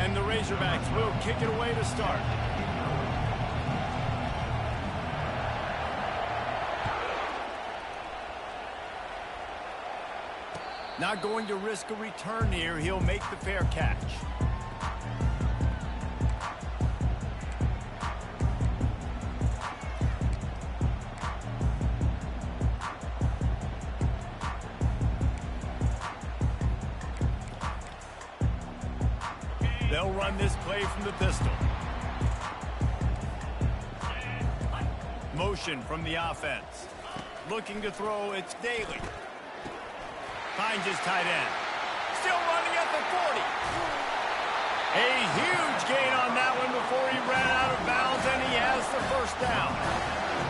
And the Razorbacks will kick it away to start. Not going to risk a return here. He'll make the fair catch. They'll run this play from the pistol. Motion from the offense. Looking to throw, it's Daly. Finds his tight end. Still running at the 40. A huge gain on that one before he ran out of bounds, and he has the first down.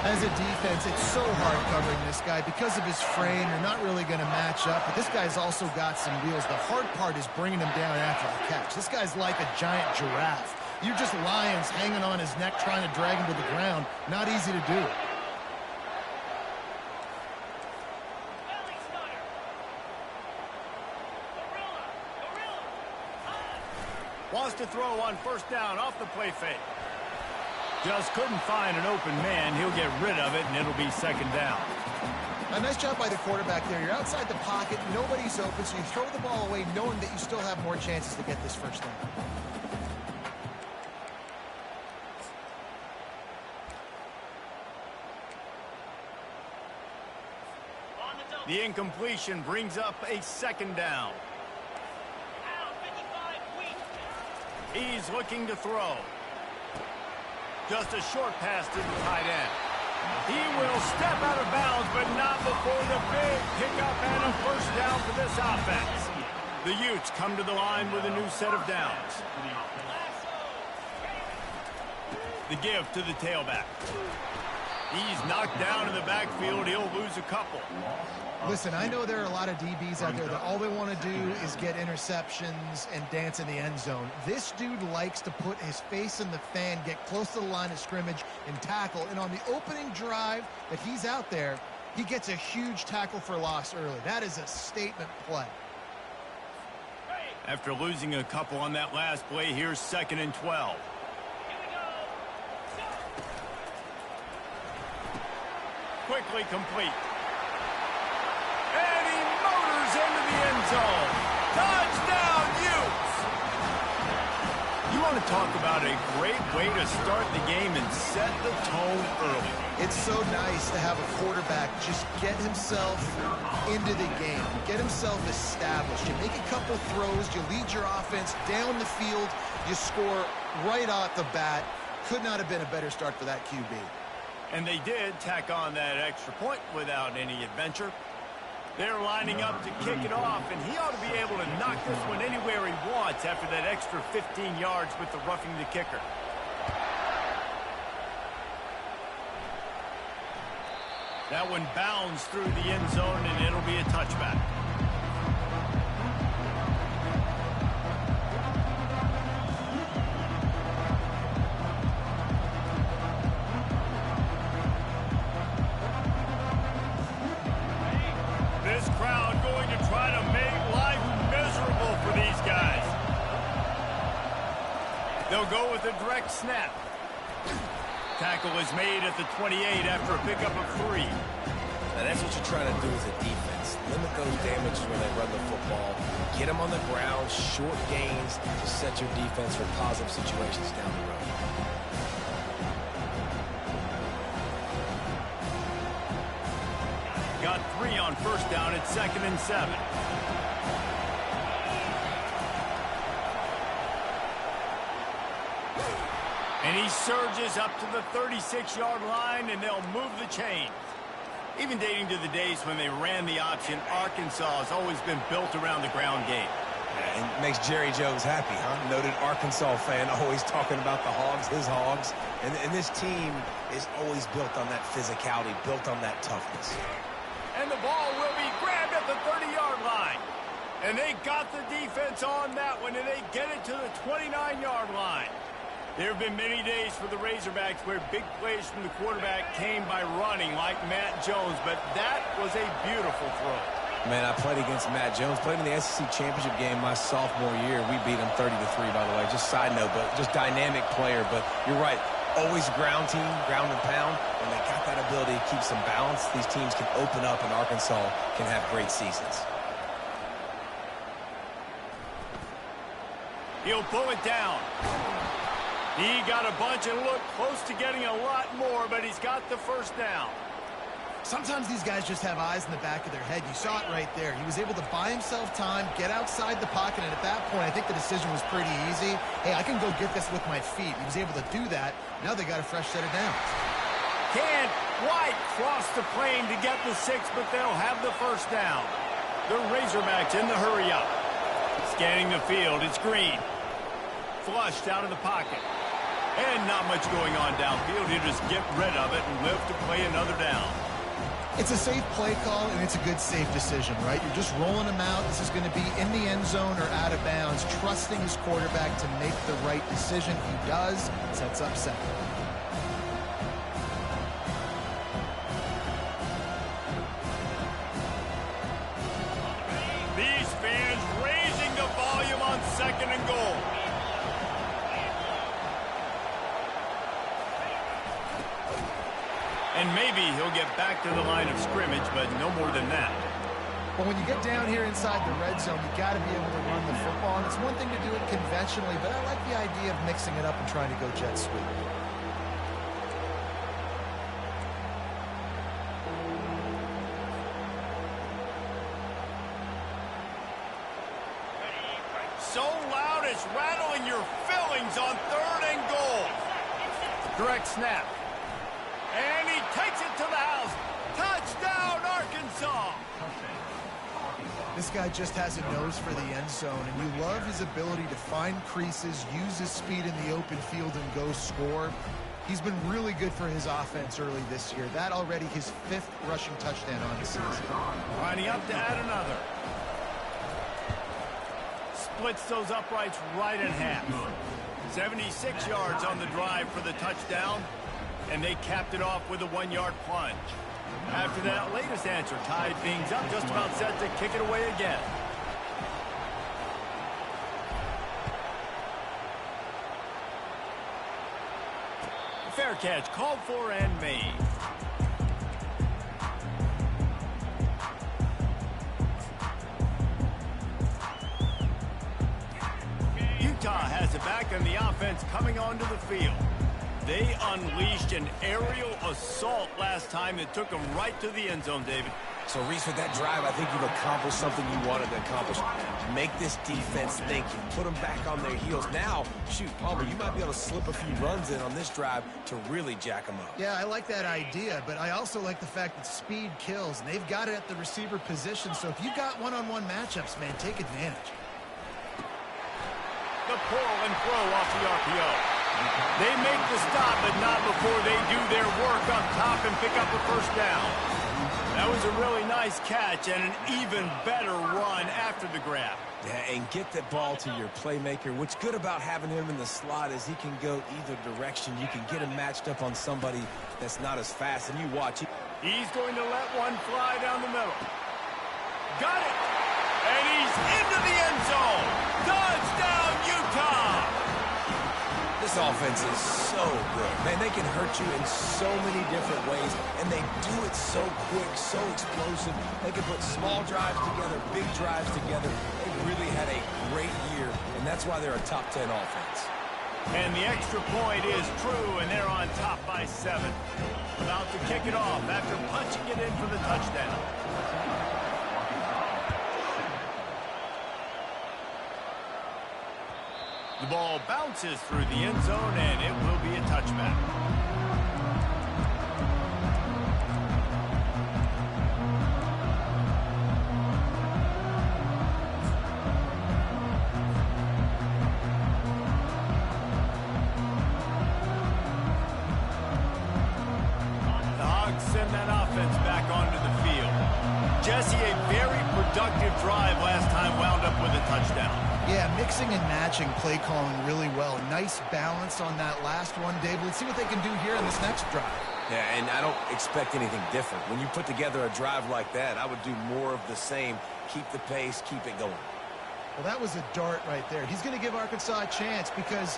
As a defense, it's so hard covering this guy. Because of his frame, you're not really going to match up. But this guy's also got some wheels. The hard part is bringing him down after the catch. This guy's like a giant giraffe. You're just lions hanging on his neck trying to drag him to the ground. Not easy to do. Wants to throw on first down off the play fake. Just couldn't find an open man. He'll get rid of it, and it'll be second down. A nice job by the quarterback there. You're outside the pocket. Nobody's open, so you throw the ball away knowing that you still have more chances to get this first down. The incompletion brings up a second down. He's looking to throw. Just a short pass to the tight end. He will step out of bounds, but not before the big pickup and a first down for this offense. The Utes come to the line with a new set of downs. The give to the tailback. He's knocked down in the backfield. He'll lose a couple. Listen, I know there are a lot of DBs out there that all they want to do is get interceptions and dance in the end zone. This dude likes to put his face in the fan, get close to the line of scrimmage, and tackle. And on the opening drive that he's out there, he gets a huge tackle for loss early. That is a statement play. After losing a couple on that last play, here's 2nd and 12. Quickly complete. And he motors into the end zone. Touchdown, Utes! You want to talk about a great way to start the game and set the tone early. It's so nice to have a quarterback just get himself into the game, get himself established. You make a couple throws, you lead your offense down the field, you score right off the bat. Could not have been a better start for that QB. And they did tack on that extra point without any adventure. They're lining up to kick it off, and he ought to be able to knock this one anywhere he wants after that extra 15 yards with the roughing the kicker. That one bounds through the end zone, and it'll be a touchback. This crowd going to try to make life miserable for these guys. They'll go with a direct snap. Tackle is made at the 28 after a pickup of 3. Now that's what you're trying to do as a defense. Limit those damages when they run the football. Get them on the ground, short gains to set your defense for positive situations down the road. Got 3 on first down at 2nd and 7. And he surges up to the 36-yard line, and they'll move the chains. Even dating to the days when they ran the option, Arkansas has always been built around the ground game. Yeah, and makes Jerry Jones happy, huh? Noted Arkansas fan, always talking about the Hogs, his Hogs. And this team is always built on that physicality, built on that toughness. And the ball will be grabbed at the 30-yard line. And they got the defense on that one, and they get it to the 29-yard line. There have been many days for the Razorbacks where big plays from the quarterback came by running like Matt Jones, but that was a beautiful throw. Man, I played against Matt Jones. Played in the SEC Championship game my sophomore year. We beat him 30-3, by the way. Just side note, but just dynamic player. But you're right. Always ground team, ground and pound. When they got that ability to keep some balance, these teams can open up, and Arkansas can have great seasons. He'll pull it down. He got a bunch and looked close to getting a lot more, but he's got the first down. Sometimes these guys just have eyes in the back of their head. You saw it right there. He was able to buy himself time, get outside the pocket, and at that point, I think the decision was pretty easy. Hey, I can go get this with my feet. He was able to do that. Now they got a fresh set of downs. Can't quite cross the plane to get the 6, but they'll have the first down. The Razorbacks in the hurry-up. Scanning the field, it's Green. Flushed out of the pocket. And not much going on downfield. He'll just get rid of it and live to play another down. It's a safe play call, and it's a good, safe decision, right? You're just rolling him out. This is going to be in the end zone or out of bounds, trusting his quarterback to make the right decision. He does. Sets up second. These fans raising the volume on 2nd and goal. And maybe he'll get back to the line of scrimmage, but no more than that. But when you get down here inside the red zone, you got to be able to run the football. And it's one thing to do it conventionally, but I like the idea of mixing it up and trying to go jet sweep. So loud it's rattling your fillings on 3rd and goal. Direct snap. And he takes it to the house. Touchdown, Arkansas. This guy just has a nose for the end zone, and you love his ability to find creases, use his speed in the open field, and go score. He's been really good for his offense early this year. That already his 5th rushing touchdown on the season. Lining up to add another. Splits those uprights right in half. 76 yards on the drive for the touchdown. And they capped it off with a 1-yard plunge. After that latest answer tied things up, just about set to kick it away again. Fair catch called for and made. Utah has it back and the offense coming onto the field. They unleashed an aerial assault last time that took them right to the end zone, David. So, Reese, with that drive, I think you've accomplished something you wanted to accomplish. Make this defense think. You put them back on their heels. Now, shoot, Palmer, you might be able to slip a few runs in on this drive to really jack them up. Yeah, I like that idea, but I also like the fact that speed kills, and they've got it at the receiver position. So if you've got one-on-one matchups, man, take advantage. The pull and throw off the RPO. They make the stop, but not before they do their work up top and pick up a first down. That was a really nice catch and an even better run after the grab. Yeah, and get that ball to your playmaker. What's good about having him in the slot is he can go either direction. You can get him matched up on somebody that's not as fast. And you watch it. He's going to let one fly down the middle. Got it! And he's into the end zone. Touchdown, Utah! This offense is so good. Man, they can hurt you in so many different ways, and they do it so quick, so explosive. They can put small drives together, big drives together. They really had a great year, and that's why they're a top 10 offense. And the extra point is true, and they're on top by 7. About to kick it off after punching it in for the touchdown. The ball bounces through the end zone, and it will be a touchback. The Hogs send that offense back onto the field. Jesse, a very productive drive last time wound up with a touchdown. Yeah, mixing and matching play calling really well. Nice balance on that last one, Dave. Let's see what they can do here in this next drive. Yeah, and I don't expect anything different. When you put together a drive like that, I would do more of the same. Keep the pace, keep it going. Well, that was a dart right there. He's going to give Arkansas a chance because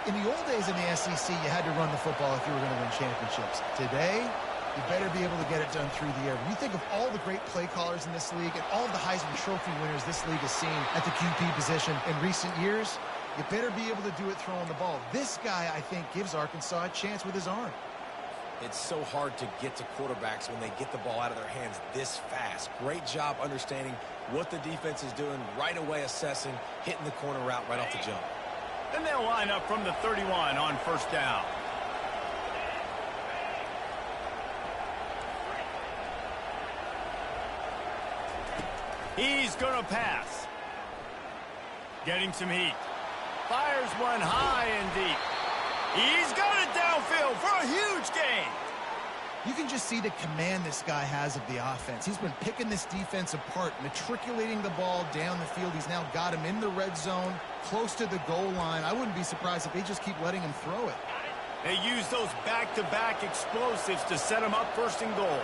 in the old days in the SEC, you had to run the football if you were going to win championships. Today, you better be able to get it done through the air. When you think of all the great play callers in this league and all of the Heisman Trophy winners this league has seen at the QB position in recent years, you better be able to do it throwing the ball. This guy, I think, gives Arkansas a chance with his arm. It's so hard to get to quarterbacks when they get the ball out of their hands this fast. Great job understanding what the defense is doing, right away assessing, hitting the corner route right off the jump. And they'll line up from the 31 on first down. He's going to pass. Getting some heat. Fires one high and deep. He's got it downfield for a huge gain. You can just see the command this guy has of the offense. He's been picking this defense apart, matriculating the ball down the field. He's now got him in the red zone, close to the goal line. I wouldn't be surprised if they just keep letting him throw it. They use those back-to-back explosives to set him up first and goal.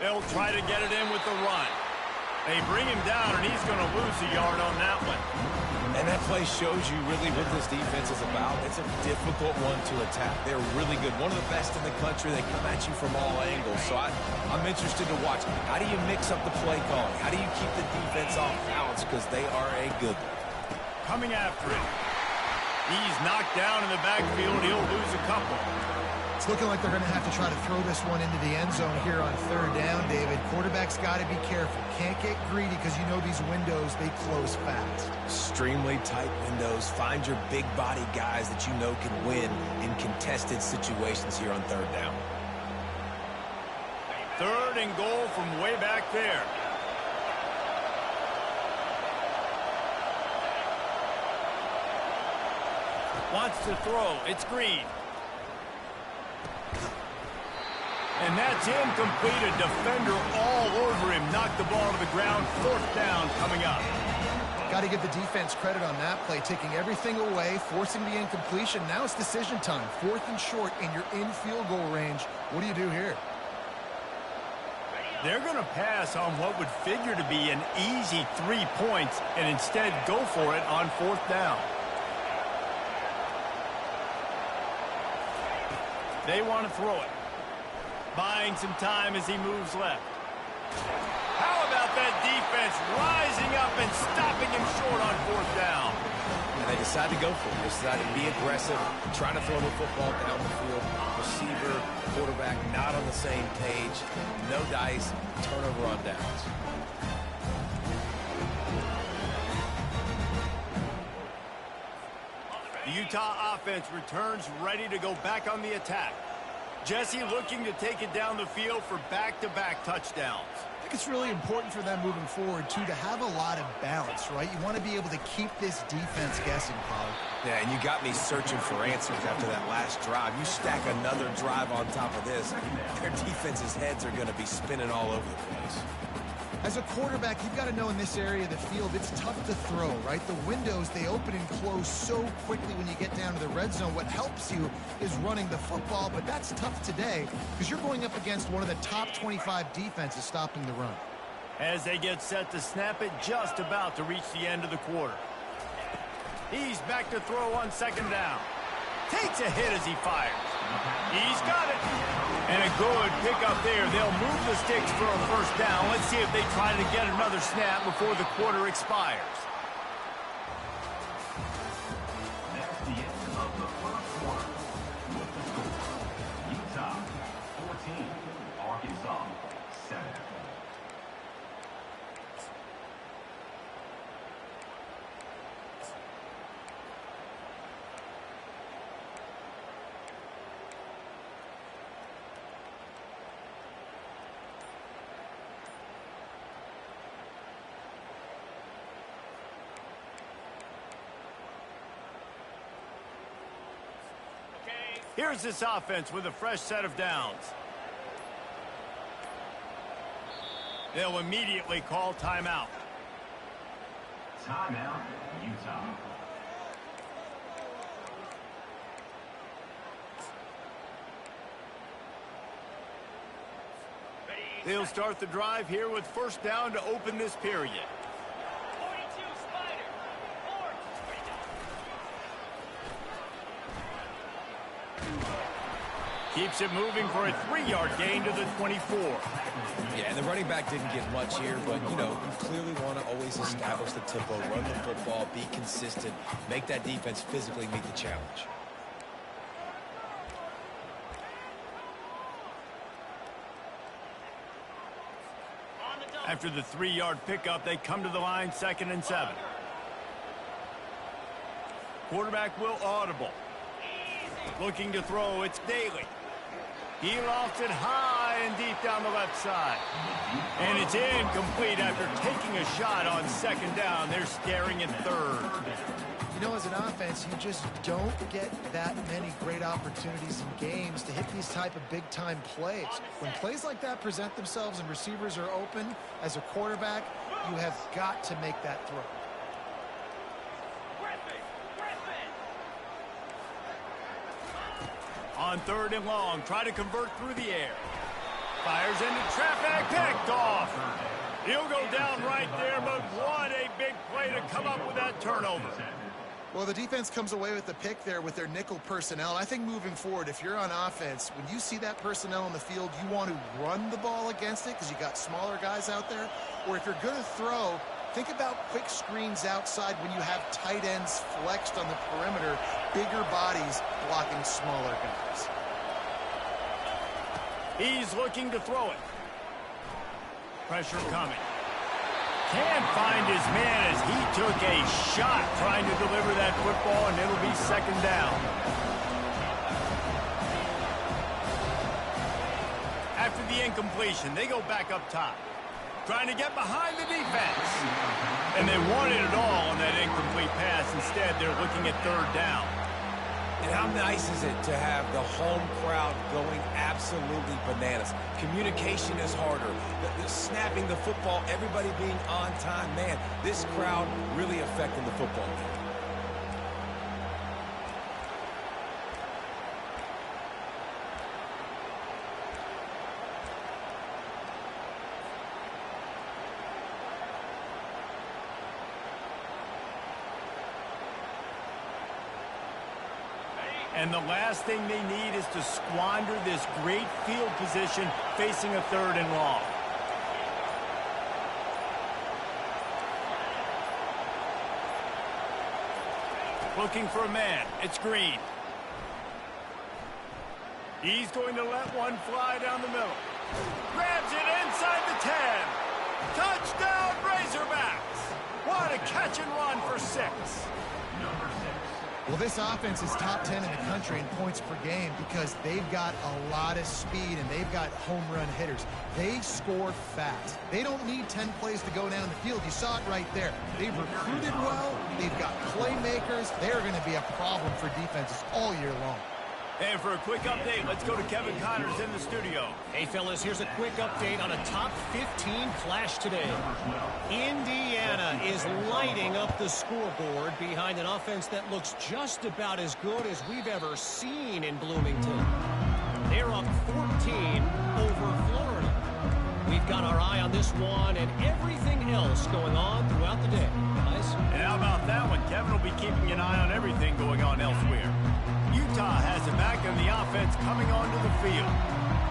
They'll try to get it in with the run. They bring him down, and he's going to lose a yard on that one. And that play shows you really what this defense is about. It's a difficult one to attack. They're really good. One of the best in the country. They come at you from all angles. So I'm interested to watch. How do you mix up the play calling? How do you keep the defense off balance? Because they are a good one. Coming after it. He's knocked down in the backfield. He'll lose a couple. It's looking like they're going to have to try to throw this one into the end zone here on third down, David. Quarterback's got to be careful. Can't get greedy because you know these windows, they close fast. Extremely tight windows. Find your big body guys that you know can win in contested situations here on third down. Third and goal from way back there. Wants to throw. It's Green. And that's incomplete. A defender all over him. Knocked the ball to the ground. Fourth down coming up. Got to give the defense credit on that play, taking everything away, forcing the incompletion. Now it's decision time. Fourth and short, and you're in field goal range. What do you do here? They're going to pass on what would figure to be an easy 3 points and instead go for it on fourth down. They want to throw it. Buying some time as he moves left. How about that defense rising up and stopping him short on fourth down? And they decide to go for it. They decide to be aggressive, trying to throw the football down the field. Receiver, quarterback, not on the same page. No dice, turnover on downs. The Utah offense returns ready to go back on the attack. Jesse looking to take it down the field for back-to-back touchdowns. I think it's really important for them moving forward, too, to have a lot of balance, right? You want to be able to keep this defense guessing, Paul. Yeah, and you got me searching for answers after that last drive. You stack another drive on top of this, their defense's heads are going to be spinning all over the place. As a quarterback, you've got to know in this area of the field, it's tough to throw, right? The windows, they open and close so quickly when you get down to the red zone. What helps you is running the football, but that's tough today because you're going up against one of the top 25 defenses stopping the run. As they get set to snap it, just about to reach the end of the quarter. He's back to throw on second down. Takes a hit as he fires. He's got it. And a good pickup there. They'll move the sticks for a first down. Let's see if they try to get another snap before the quarter expires. That's the end of the first quarter. With the score, Utah 14, Arkansas 7. Here's this offense with a fresh set of downs. They'll immediately call timeout. Timeout, Utah. They'll start the drive here with first down to open this period. Keeps it moving for a 3-yard gain to the 24. Yeah, and the running back didn't get much here, but, you know, you clearly want to always establish the tempo, run the football, be consistent, make that defense physically meet the challenge. After the 3-yard pickup, they come to the line 2nd and 7. Quarterback will audible. Looking to throw, it's Daly. He lofts it high and deep down the left side. And it's incomplete after taking a shot on 2nd down. They're staring at 3rd. You know, as an offense, you just don't get that many great opportunities in games to hit these type of big-time plays. When plays like that present themselves and receivers are open, as a quarterback, you have got to make that throw. On 3rd and long, try to convert through the air. Fires into traffic, picked off. He'll go down right there, but what a big play to come up with that turnover. Well, the defense comes away with the pick there with their nickel personnel. And I think moving forward, if you're on offense, when you see that personnel on the field, you want to run the ball against it because you got smaller guys out there. Or if you're going to throw, think about quick screens outside when you have tight ends flexed on the perimeter, bigger bodies blocking smaller guys. He's looking to throw it. Pressure coming. Can't find his man as he took a shot trying to deliver that football, and it'll be 2nd down. After the incompletion, they go back up top. Trying to get behind the defense. And they wanted it all on that incomplete pass. Instead, they're looking at 3rd down. And how nice is it to have the home crowd going absolutely bananas? Communication is harder. The snapping the football, everybody being on time. Man, this crowd really affecting the football game. And the last thing they need is to squander this great field position facing a 3rd and long. Looking for a man. It's Green. He's going to let one fly down the middle. Grabs it inside the 10. Touchdown, Razorbacks. What a catch and run for 6. Number 6. Well, this offense is top 10 in the country in points per game because they've got a lot of speed and they've got home run hitters. They score fast. They don't need 10 plays to go down the field. You saw it right there. They've recruited well. They've got playmakers. They're going to be a problem for defenses all year long. And for a quick update, let's go to Kevin Connors in the studio. Hey, fellas, here's a quick update on a top 15 flash today. Indiana is lighting up the scoreboard behind an offense that looks just about as good as we've ever seen in Bloomington. They're up 14 over Florida. We've got our eye on this one and everything else going on throughout the day, guys. And how about that one? Kevin will be keeping an eye on everything going on elsewhere. Utah has it back in the offense coming onto the field.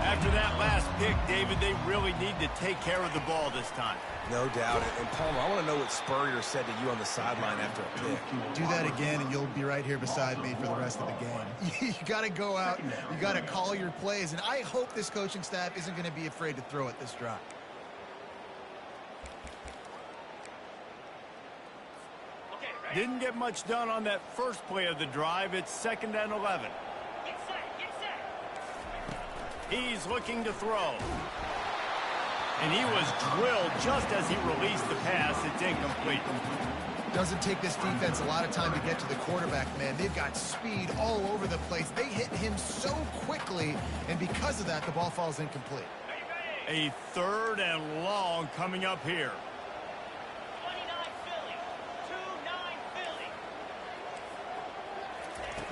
After that last pick, David, they really need to take care of the ball this time. No doubt. And Palmer, I want to know what Spurrier said to you on the sideline after a pick. Do that again, and you'll be right here beside me for the rest of the game. You got to go out. You got to call your plays. And I hope this coaching staff isn't going to be afraid to throw it this drive. Didn't get much done on that first play of the drive. It's 2nd and 11. He's looking to throw. And he was drilled just as he released the pass. It's incomplete. Doesn't take this defense a lot of time to get to the quarterback, man. They've got speed all over the place. They hit him so quickly, and because of that, the ball falls incomplete. A 3rd and long coming up here.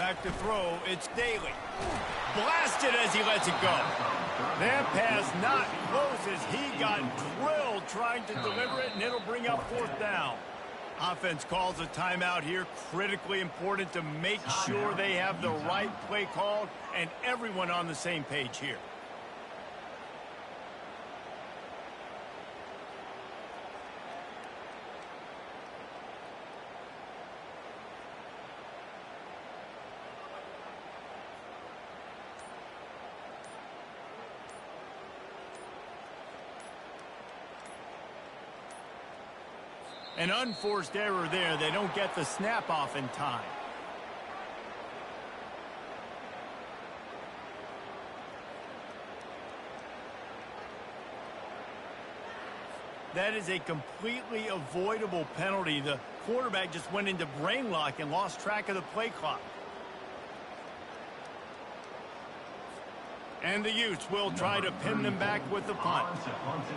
Back to throw, it's Daly. Blasted as he lets it go. That pass not close as he got drilled trying to deliver it, and it'll bring up 4th down. Offense calls a timeout here. Critically important to make sure they have the right play called and everyone on the same page here. An unforced error there. They don't get the snap off in time. That is a completely avoidable penalty. The quarterback just went into brain lock and lost track of the play clock. And the Utes will try to pin them back with the punt.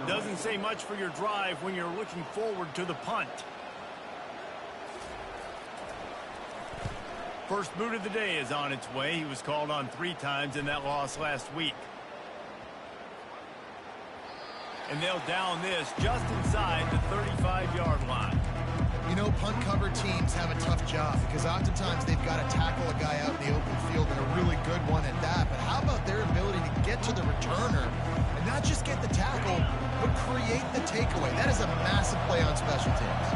Doesn't say much for your drive when you're looking forward to the punt. First boot of the day is on its way. He was called on 3 times in that loss last week. And they'll down this just inside the 35-yard line. You know, punt cover teams have a tough job because oftentimes they've got to tackle a guy out in the open field and a really good one at that. But how about their ability to get to the returner and not just get the tackle, but create the takeaway? That is a massive play on special teams.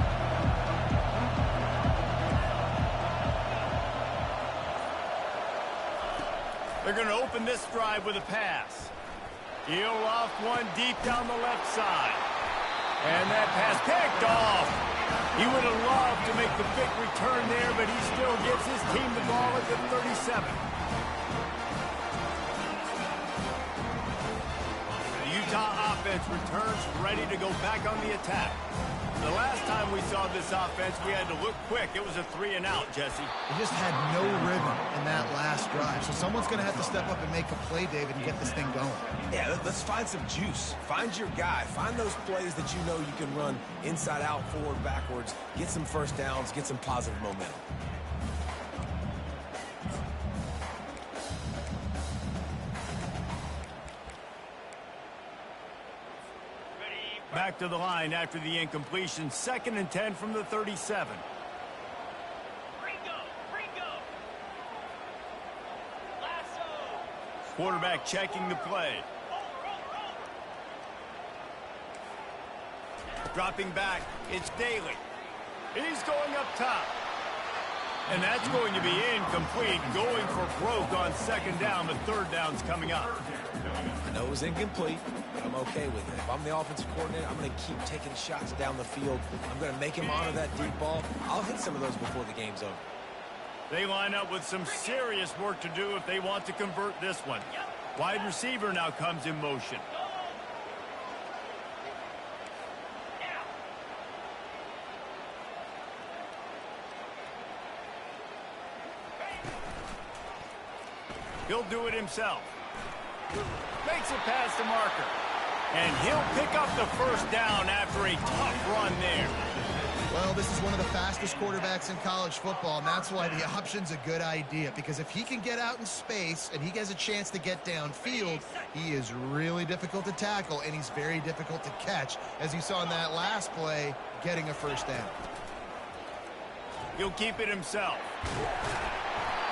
They're going to open this drive with a pass. He'll loft one deep down the left side. And that pass picked off. He would have loved to make the big return there, but he still gives his team the ball at the 37. The Utah offense returns ready to go back on the attack. The last time we saw this offense, we had to look quick. It was a 3-and-out, Jesse. They just had no rhythm in that last drive. So someone's going to have to step up and make a play, David, and get this thing going. Yeah, let's find some juice. Find your guy. Find those plays that you know you can run inside out, forward, backwards. Get some first downs. Get some positive momentum. Back to the line after the incompletion. 2nd and 10 from the 37. Quarterback checking the play. Dropping back, it's Daly. He's going up top. And that's going to be incomplete. Going for broke on 2nd down, but 3rd down's coming up. I know it was incomplete, but I'm okay with it. If I'm the offensive coordinator, I'm going to keep taking shots down the field. I'm going to make him honor that deep ball. I'll hit some of those before the game's over. They line up with some serious work to do if they want to convert this one. Wide receiver now comes in motion. He'll do it himself. Makes it past the marker. And he'll pick up the 1st down after a tough run there. Well, this is one of the fastest quarterbacks in college football, and that's why the option's a good idea. Because if he can get out in space and he has a chance to get downfield, he is really difficult to tackle, and he's very difficult to catch, as you saw in that last play, getting a 1st down. He'll keep it himself.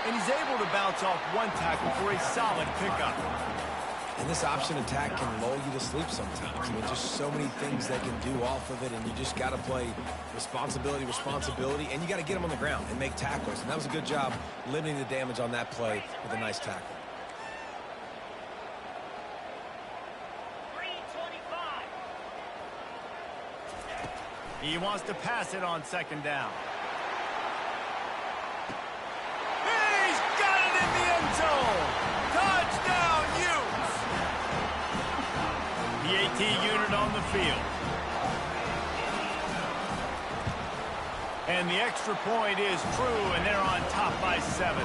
And he's able to bounce off one tackle for a solid pickup. And this option attack can lull you to sleep sometimes. I mean, just so many things they can do off of it, and you just got to play responsibility, and you got to get them on the ground and make tackles. And that was a good job limiting the damage on that play with a nice tackle. He wants to pass it on 2nd down. Zone. Touchdown, Utes! The AT unit on the field. And the extra point is true, and they're on top by 7.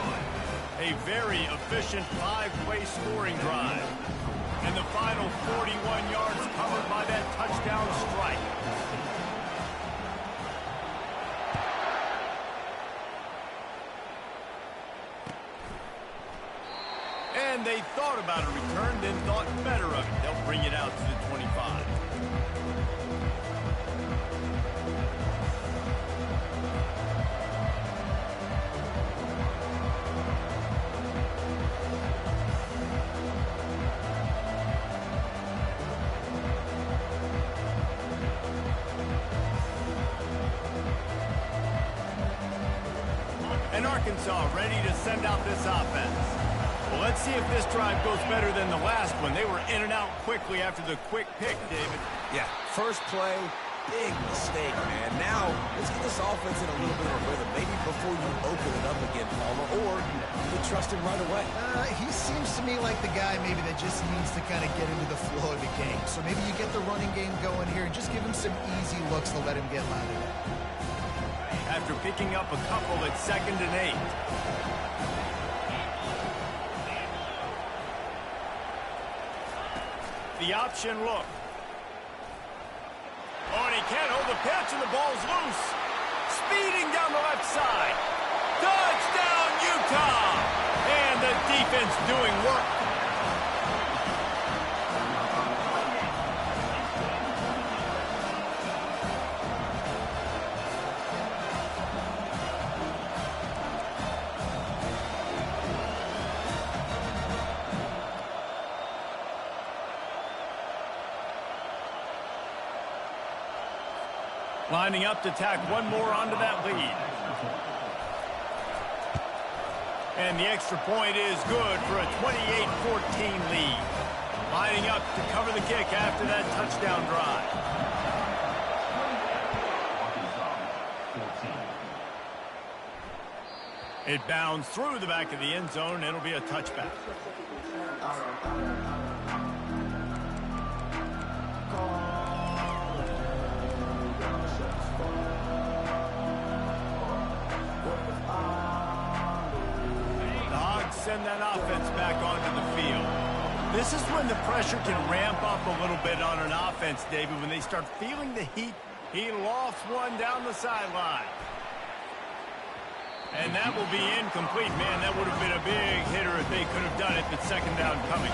A very efficient 5-play scoring drive. And the final 41 yards covered by that touchdown strike. about a return, then thought better of it. They'll bring it out to the 25. And Arkansas ready to send out this offense. Well, let's see if this drive goes better than the last one. They were in and out quickly after the quick pick, David. Yeah, first play, big mistake, man. Now, let's get this offense in a little bit of a rhythm. Maybe before you open it up again, Palmer, or you trust him right away. He seems to me like the guy maybe that just needs to kind of get into the flow of the game. So maybe you get the running game going here and just give him some easy looks to let him get lathered up. After picking up a couple at 2nd and 8. The option look. Oh, and he can't hold the pitch, and the ball's loose. Speeding down the left side. Touchdown, Utah! And the defense doing work. Lining up to tack one more onto that lead. And the extra point is good for a 28-14 lead. Lining up to cover the kick after that touchdown drive. It bounds through the back of the end zone. It'll be a touchback. Send that offense back onto the field. This is when the pressure can ramp up a little bit on an offense, David, when they start feeling the heat. He lofts one down the sideline. And that will be incomplete. Man, that would have been a big hitter if they could have done it, but 2nd down coming.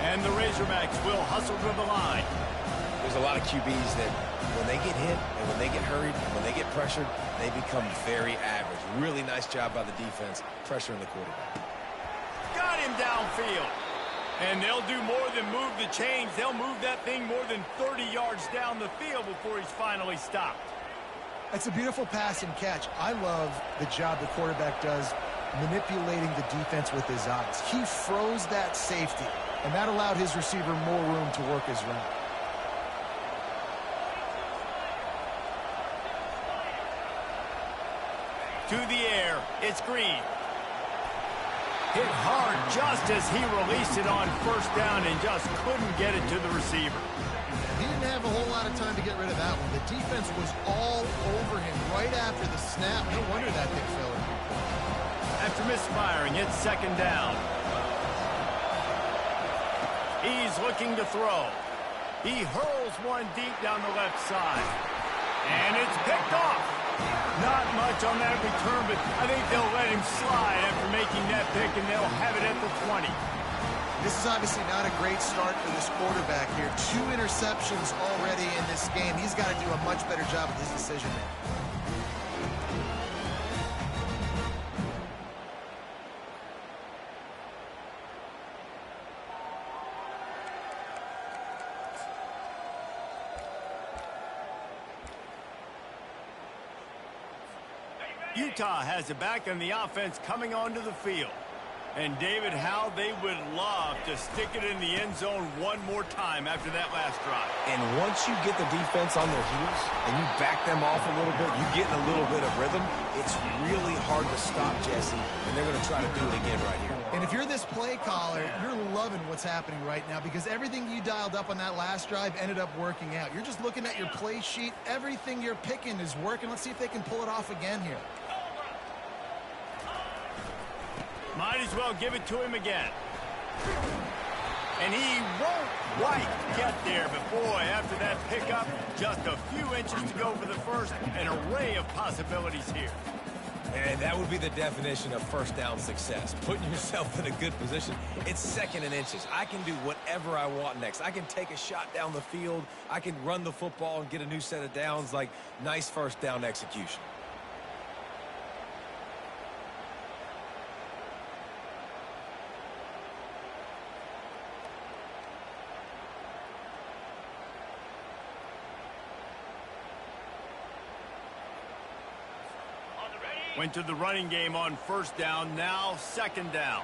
And the Razorbacks will hustle to the line. There's a lot of QBs that when they get hit and when they get hurried and when they get pressured, they become very average. Really nice job by the defense, pressuring the quarterback. Got him downfield. And they'll do more than move the chains. They'll move that thing more than 30 yards down the field before he's finally stopped. That's a beautiful pass and catch. I love the job the quarterback does manipulating the defense with his eyes. He froze that safety, and that allowed his receiver more room to work his route. To the air, it's Green. Hit hard just as he released it on 1st down and just couldn't get it to the receiver. He didn't have a whole lot of time to get rid of that one. The defense was all over him right after the snap. No wonder that didn't fill it. After misfiring, it's 2nd down. He's looking to throw. He hurls one deep down the left side. And it's picked off. Not much on that return, but I think they'll let him slide after making that pick, and they'll have it at the 20. This is obviously not a great start for this quarterback here. 2 interceptions already in this game. He's got to do a much better job with his decision-making. Utah has it back on the offense coming onto the field. And, David, how they would love to stick it in the end zone one more time after that last drive. And once you get the defense on their heels and you back them off a little bit, you get in a little bit of rhythm, it's really hard to stop, Jesse, and they're going to try to do it again right here. And if you're this play caller, you're loving what's happening right now because everything you dialed up on that last drive ended up working out. You're just looking at your play sheet. Everything you're picking is working. Let's see if they can pull it off again here. Might as well give it to him again. And he won't quite get there, but boy, after that pickup, just a few inches to go for the first, an array of possibilities here. And that would be the definition of first down success, putting yourself in a good position. It's second and inches. I can do whatever I want next. I can take a shot down the field. I can run the football and get a new set of downs. Like, nice first down execution. Went to the running game on first down, now second down.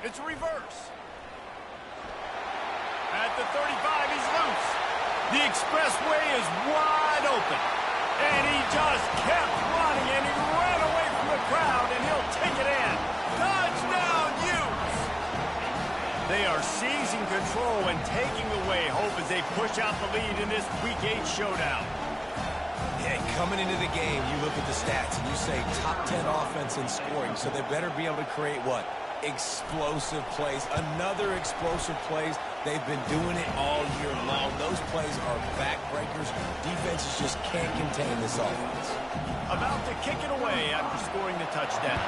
It's a reverse. At the 35, he's loose. The expressway is wide open. And he just kept running, and he ran away from the crowd, and he'll take it in. Touchdown, Utes! They are seizing control and taking away hope as they push out the lead in this Week 8 showdown. Yeah, coming into the game, you look at the stats, and you say top 10 offense in scoring, so they better be able to create what? Explosive plays. Another explosive plays. They've been doing it all year long. Those plays are backbreakers. Defenses just can't contain this offense. About to kick it away after scoring the touchdown.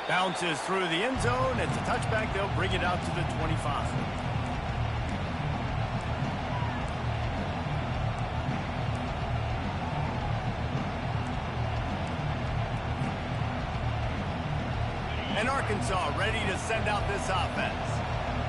Bounces through the end zone. It's a touchback. They'll bring it out to the 25. And Arkansas ready to send out this offense.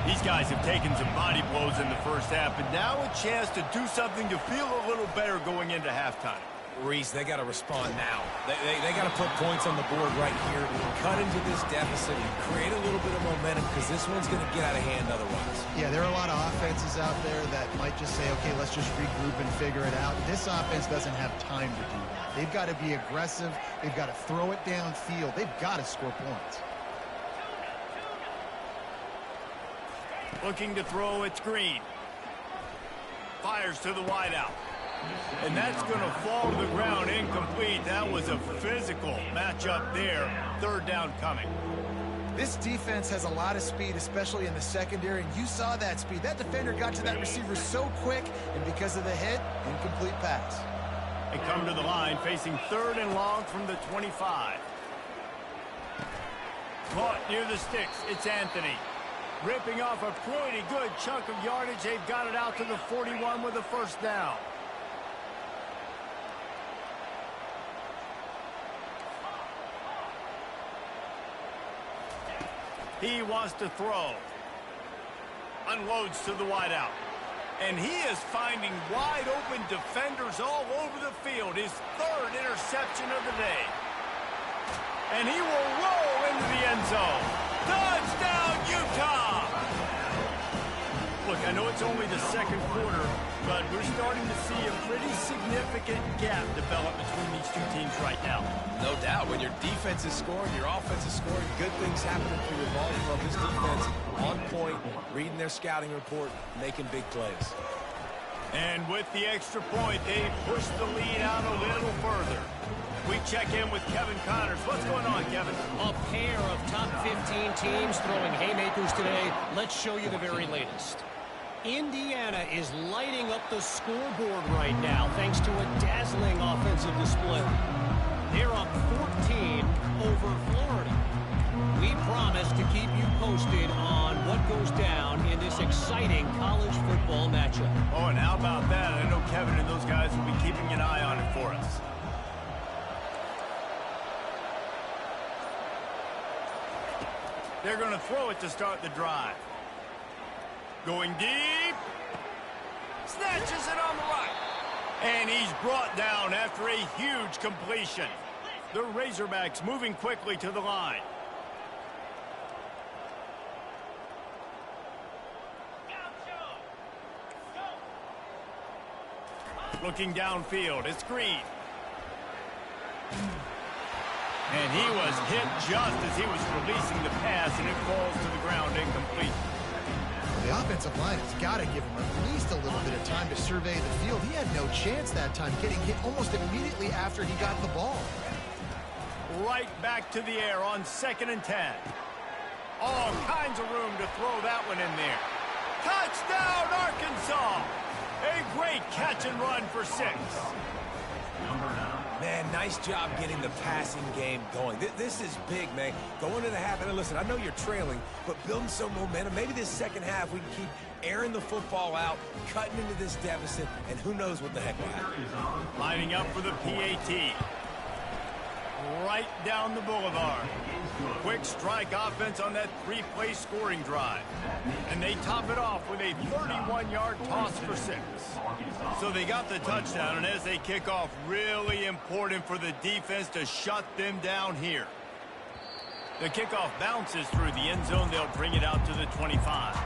These guys have taken some body blows in the first half, but now a chance to do something to feel a little better going into halftime. Reese, they got to respond now. They got to put points on the board right here, cut into this deficit, create a little bit of momentum, because this one's going to get out of hand otherwise. Yeah, there are a lot of offenses out there that might just say, okay, let's just regroup and figure it out. This offense doesn't have time to do that. They've got to be aggressive. They've got to throw it downfield. They've got to score points. Looking to throw, it's Green. Fires to the wideout. And that's going to fall to the ground incomplete. That was a physical matchup there. Third down coming. This defense has a lot of speed, especially in the secondary, and you saw that speed. That defender got to that receiver so quick, and because of the hit, incomplete pass. They come to the line, facing third and long from the 25. Caught near the sticks, it's Anthony. Ripping off a pretty good chunk of yardage. They've got it out to the 41 with a first down. He wants to throw. Unloads to the wideout. And he is finding wide open defenders all over the field. His third interception of the day. And he will roll into the end zone. Touchdown, Utah! Look, I know it's only the second quarter, but we're starting to see a pretty significant gap develop between these two teams right now. No doubt. When your defense is scoring, your offense is scoring, good things happening for your ball club. This defense on point, reading their scouting report, making big plays. And with the extra point, they push the lead out a little further. We check in with Kevin Connors. What's going on, Kevin? A pair of top 15 teams throwing haymakers today. Let's show you the very latest. Indiana is lighting up the scoreboard right now thanks to a dazzling offensive display. They're up 14 over Florida. We promise to keep you posted on what goes down in this exciting college football matchup. Oh, and how about that? I know Kevin and those guys will be keeping an eye on it for us. They're going to throw it to start the drive. Going deep. Snatches it on the right. And he's brought down after a huge completion. The Razorbacks moving quickly to the line. Looking downfield, it's Green. And he was hit just as he was releasing the pass, and it falls to the ground incomplete. The offensive line has got to give him at least a little bit of time to survey the field. He had no chance that time, getting hit almost immediately after he got the ball. right back to the air on 2nd and 10. All kinds of room to throw that one in there. Touchdown, Arkansas! A great catch and run for 6. Man, nice job getting the passing game going. This is big, man. Going to the half, and listen, I know you're trailing, but building some momentum. Maybe this second half we can keep airing the football out, cutting into this deficit, and who knows what the heck will happen. Lining up for the PAT. Right down the boulevard. Quick strike offense on that 3-play scoring drive. And they top it off with a 31-yard toss for 6. So they got the touchdown, and as they kick off, really important for the defense to shut them down here. The kickoff bounces through the end zone. They'll bring it out to the 25.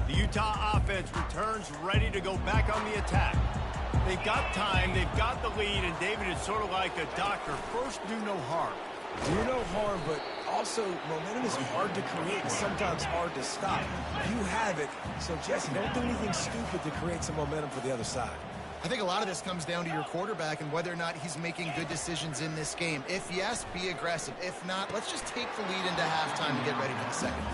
Utah offense returns ready to go back on the attack. They've got time, they've got the lead, and David is sort of like a doctor. First, do no harm. Do no harm, but also momentum is hard to create and sometimes hard to stop. You have it, so Jesse, don't do anything stupid to create some momentum for the other side. I think a lot of this comes down to your quarterback and whether or not he's making good decisions in this game. If yes, be aggressive. If not, let's just take the lead into halftime and get ready for the second.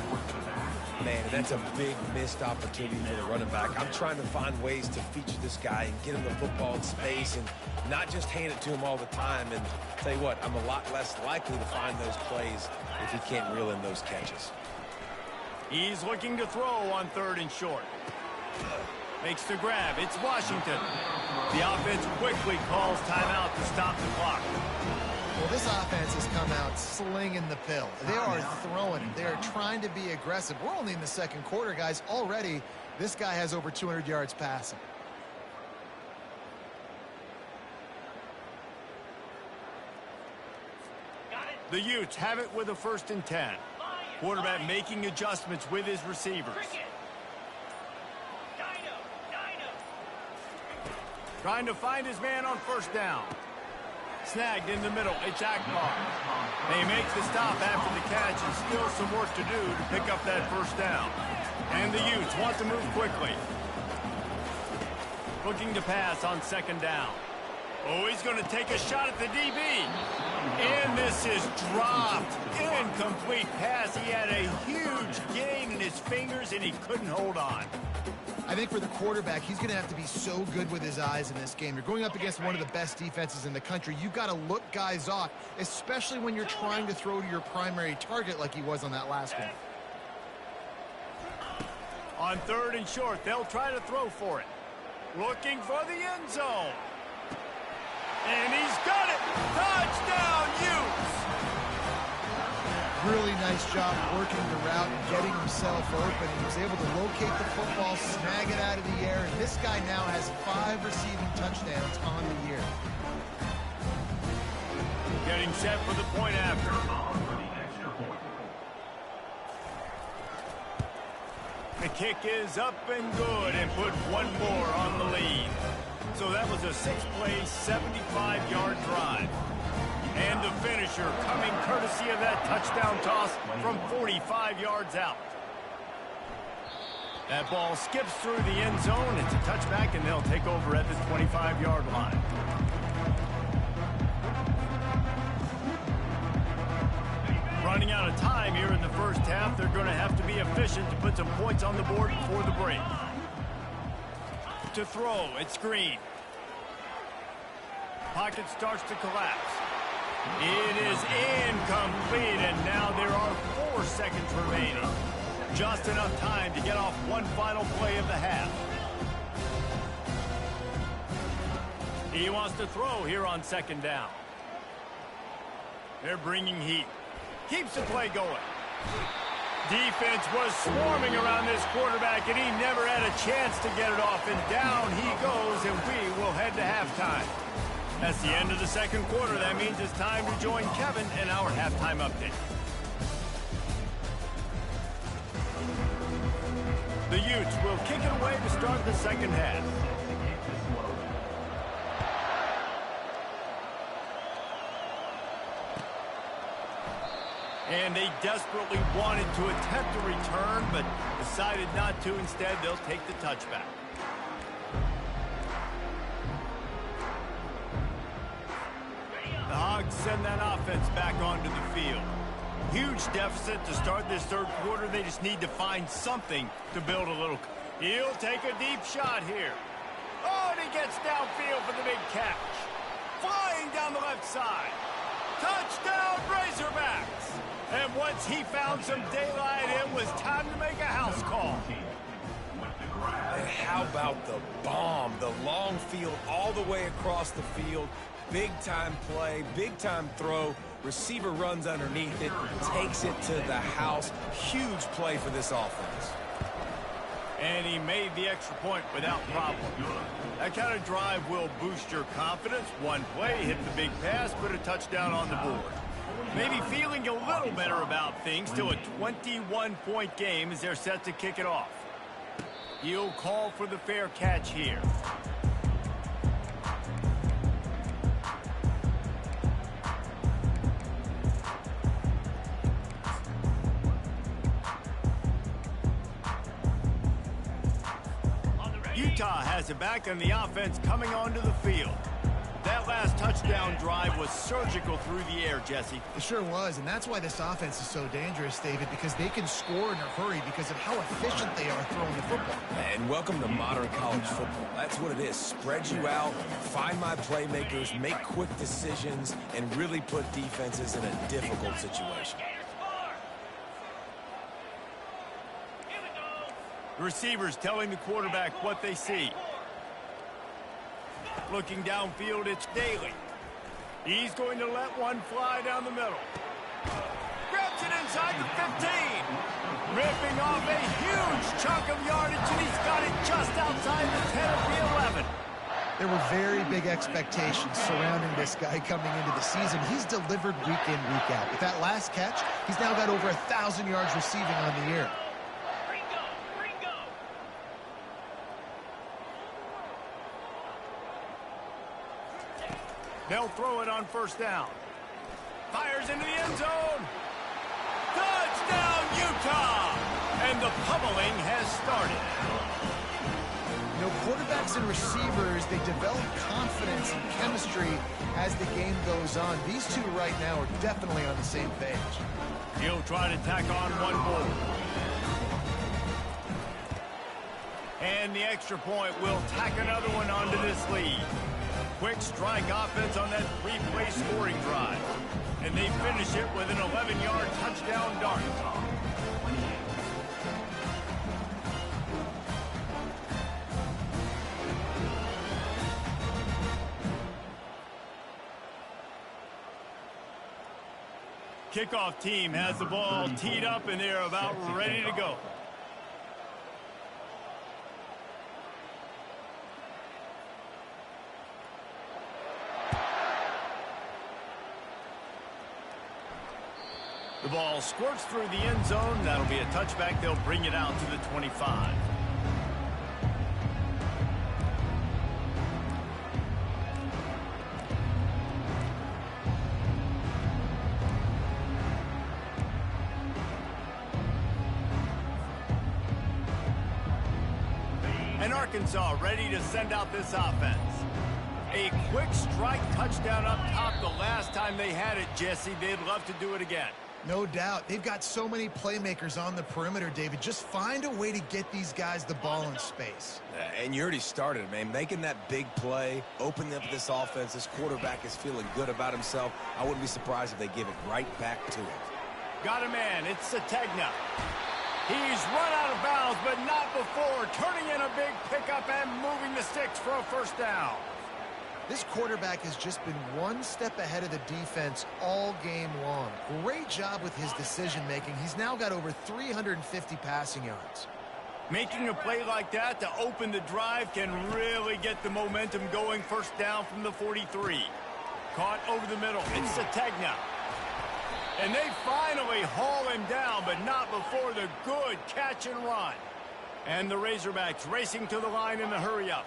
Man, that's a big missed opportunity for the running back. I'm trying to find ways to feature this guy and get him the football in space and not just hand it to him all the time. And tell you what, I'm a lot less likely to find those plays if he can't reel in those catches. He's looking to throw on 3rd and short. Makes the grab. It's Washington. The offense quickly calls timeout to stop the clock. Well, this offense has come out slinging the pill. They are throwing it. They are trying to be aggressive. We're only in the second quarter, guys. Already, this guy has over 200 yards passing. The Utes have it with a 1st and 10. Quarterback making adjustments with his receivers. Trying to find his man on 1st down. Snagged in the middle. It's Akbar. They make the stop after the catch, and still some work to do to pick up that 1st down. And the Utes want to move quickly. Looking to pass on 2nd down. Oh, he's going to take a shot at the DB. And this is dropped. Incomplete pass. He had a huge gain in his fingers, and he couldn't hold on. I think for the quarterback, he's going to have to be so good with his eyes in this game. You're going up against one of the best defenses in the country. You've got to look guys off, especially when you're trying to throw to your primary target like he was on that last one. On 3rd and short, they'll try to throw for it. Looking for the end zone. And he's got it. Touchdown, Utes. Really nice job working the route and getting himself open. He was able to locate the football, snag it out of the air, and this guy now has 5 receiving touchdowns on the year. Getting set for the point after. The kick is up and good and put one more on the lead. So that was a 6-play, 75-yard drive. And the finisher coming courtesy of that touchdown toss from 45 yards out. That ball skips through the end zone. It's a touchback, and they'll take over at the 25-yard line. Running out of time here in the first half. They're going to have to be efficient to put some points on the board before the break. To throw, it's Green. Pocket starts to collapse. It is incomplete, and now there are 4 seconds remaining. Just enough time to get off one final play of the half. He wants to throw here on 2nd down. They're bringing heat. Keeps the play going. Defense was swarming around this quarterback, and he never had a chance to get it off, and down he goes, and we will head to halftime. That's the end of the second quarter. That means it's time to join Kevin in our halftime update. The Utes will kick it away to start the second half. And they desperately wanted to attempt a return, but decided not to. Instead, they'll take the touchback. The Hogs send that offense back onto the field. Huge deficit to start this third quarter. They just need to find something to build a little. He'll take a deep shot here. Oh, and he gets downfield for the big catch. Flying down the left side. Touchdown, Razorbacks! And once he found some daylight, it was time to make a house call. And how about the bomb? The long field all the way across the field. Big-time play, big-time throw. Receiver runs underneath it, takes it to the house. Huge play for this offense. And he made the extra point without problem. That kind of drive will boost your confidence. One play, hit the big pass, put a touchdown on the board. Maybe feeling a little better about things. Still a 21-point game as they're set to kick it off. He'll call for the fair catch here. Utah has it back, and the offense coming onto the field. That last touchdown drive was surgical through the air, Jesse. It sure was, and that's why this offense is so dangerous, David, because they can score in a hurry because of how efficient they are throwing the football. And welcome to modern college football. That's what it is. Spread you out, find my playmakers, make quick decisions, and really put defenses in a difficult situation. The receivers telling the quarterback what they see. Looking downfield, it's Daly. He's going to let one fly down the middle. Grabs it inside the 15. Ripping off a huge chunk of yardage, and he's got it just outside the 10 of the 11. There were very big expectations surrounding this guy coming into the season. He's delivered week in, week out. With that last catch, he's now got over 1,000 yards receiving on the year. They'll throw it on first down. Fires into the end zone. Touchdown, Utah! And the pummeling has started. You know, quarterbacks and receivers, they develop confidence and chemistry as the game goes on. These two right now are definitely on the same page. He'll try to tack on one more. And the extra point will tack another one onto this lead. Quick strike offense on that three-play scoring drive. And they finish it with an 11-yard touchdown dart. Kickoff team has the ball teed up, and they're about ready to go. The ball squirts through the end zone. That'll be a touchback. They'll bring it out to the 25. And Arkansas ready to send out this offense. A quick strike touchdown up top the last time they had it, Jesse. They'd love to do it again. No doubt. They've got so many playmakers on the perimeter, David. Just find a way to get these guys the ball in space. And you already started, man. Making that big play, opening up this offense. This quarterback is feeling good about himself. I wouldn't be surprised if they give it right back to him. Got a man. It's Sategna. He's run out of bounds, but not before. Turning in a big pickup and moving the sticks for a first down. This quarterback has just been one step ahead of the defense all game long. Great job with his decision-making. He's now got over 350 passing yards. Making a play like that to open the drive can really get the momentum going. First down from the 43. Caught over the middle. It's Sategna. And they finally haul him down, but not before the good catch and run. And the Razorbacks racing to the line in the hurry-up.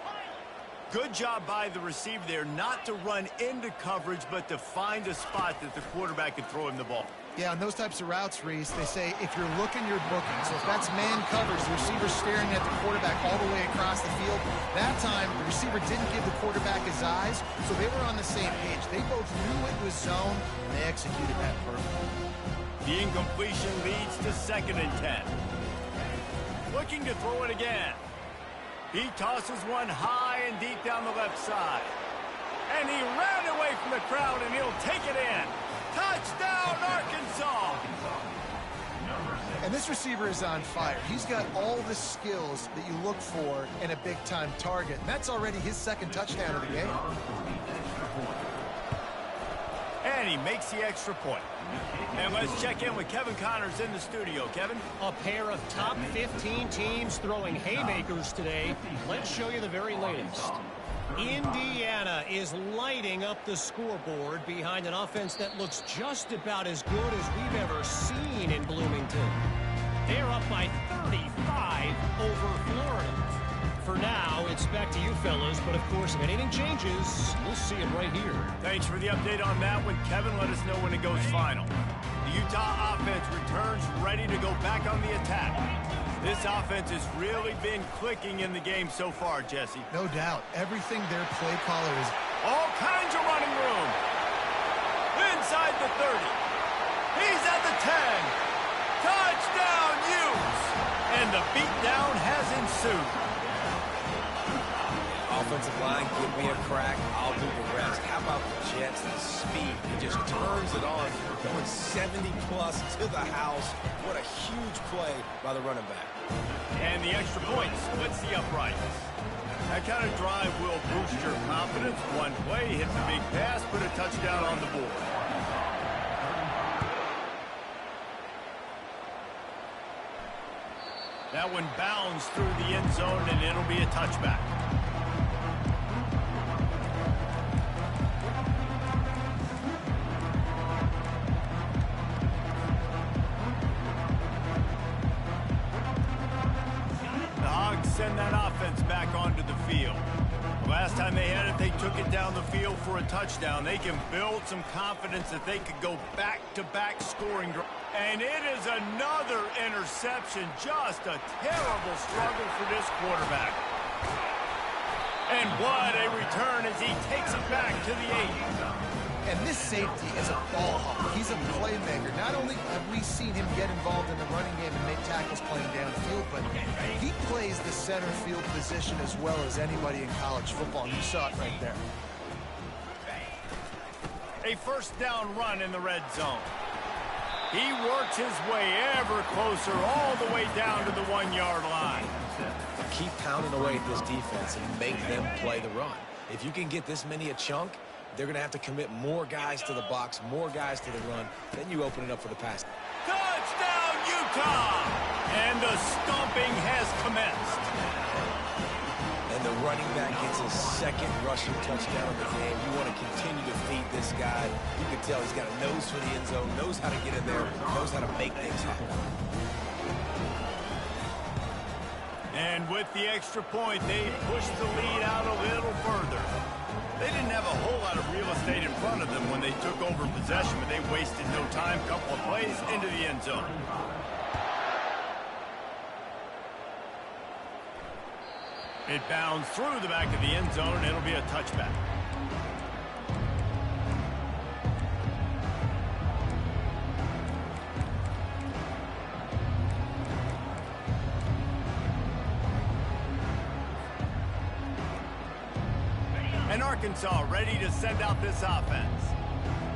Good job by the receiver there not to run into coverage, but to find a spot that the quarterback could throw him the ball. Yeah, on those types of routes, Reese, they say if you're looking, you're booking. So if that's man coverage, the receiver's staring at the quarterback all the way across the field. That time, the receiver didn't give the quarterback his eyes, so they were on the same page. They both knew it was zone, and they executed that perfectly. The incompletion leads to 2nd and 10. Looking to throw it again. He tosses one high and deep down the left side. And he ran away from the crowd, and he'll take it in. Touchdown, Arkansas! And this receiver is on fire. He's got all the skills that you look for in a big-time target. And that's already his 2nd touchdown of the game. And he makes the extra point. And let's check in with Kevin Connors in the studio. Kevin? A pair of top 15 teams throwing haymakers today. Let's show you the very latest. Indiana is lighting up the scoreboard behind an offense that looks just about as good as we've ever seen in Bloomington. They're up by 35 over Florida. For now, it's back to you fellas, but of course, if anything changes, we'll see it right here. Thanks for the update on that one, Kevin. Let us know when it goes final. The Utah offense returns ready to go back on the attack. This offense has really been clicking in the game so far, Jesse. No doubt. Everything their play caller is... All kinds of running room. Inside the 30. He's at the 10. Touchdown, Utes. And the beatdown has ensued. Offensive line, give me a crack, I'll do the rest. How about the Jets, the speed? He just turns it on, going 70-plus to the house. What a huge play by the running back. And the extra point splits the uprights. That kind of drive will boost your confidence. One play, hit the big pass, put a touchdown on the board. That one bounds through the end zone, and it'll be a touchback. Send that offense back onto the field. The last time they had it, they took it down the field for a touchdown. They can build some confidence that they could go back-to-back scoring. And it is another interception. Just a terrible struggle for this quarterback. And what a return as he takes it back to the 8. And this safety is a ball hawk. He's a playmaker. Not only have we seen him get involved in the running game and make tackles playing downfield, but he plays the center field position as well as anybody in college football. You saw it right there. A first down run in the red zone. He works his way ever closer all the way down to the 1-yard line. Keep pounding away at this defense and make them play the run. If you can get this many a chunk, they're going to have to commit more guys to the box, more guys to the run. Then you open it up for the pass. Touchdown, Utah! And the stomping has commenced. And the running back gets his 2nd rushing touchdown of the game. You want to continue to feed this guy. You can tell he's got a nose for the end zone, knows how to get in there, knows how to make things happen. And with the extra point, they push the lead out a little further. They didn't have a whole lot of real estate in front of them when they took over possession, but they wasted no time. Couple of plays into the end zone. It bounds through the back of the end zone, and it'll be a touchback. And Arkansas ready to send out this offense.